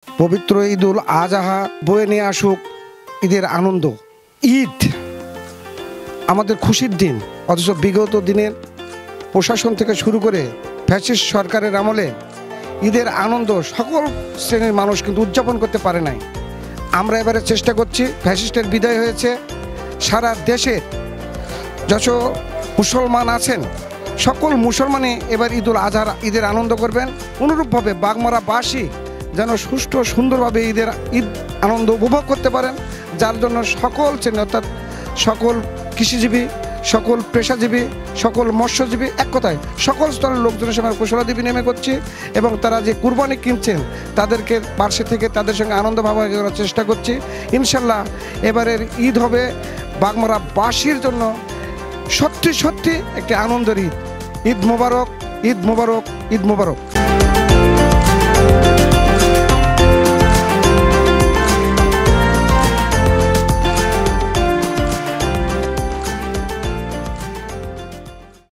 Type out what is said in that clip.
পবিত্র ঈদুল আজহা বয়ে নিয়ে আসুক ঈদের আনন্দ। ঈদ আমাদের খুশির দিন, অথচ বিগত দিনের প্রশাসন থেকে শুরু করে ফ্যাসিস্ট সরকারের আমলে ঈদের আনন্দ সকল শ্রেণীর মানুষ কিন্তু উদযাপন করতে পারে নাই। আমরা এবারে চেষ্টা করছি, ফ্যাসিস্টের বিদায় হয়েছে, সারা দেশে যত মুসলমান আছেন সকল মুসলমানই এবার ঈদুল আজহার ঈদের আনন্দ করবেন। অনুরূপভাবে বাগমারাবাসী যেন সুষ্ঠু সুন্দরভাবে ঈদ আনন্দ উপভোগ করতে পারেন, যার জন্য সকল শ্রেণী অর্থাৎ সকল কৃষিজীবী, সকল পেশাজীবী, সকল মৎস্যজীবী, এক কথায় সকল স্তরের লোকজনের সঙ্গে কুশলাদি বিনিময় করছি এবং তারা যে কুরবানি কিনছেন তাদেরকে পাশে থেকে তাদের সঙ্গে আনন্দ ভাগাভাগি করার চেষ্টা করছি। ইনশাল্লাহ এবারের ঈদ হবে বাগমারাবাসীর জন্য সত্যি সত্যি একটি আনন্দের ঈদ। ঈদ মোবারক, ঈদ মোবারক, ঈদ মোবারক।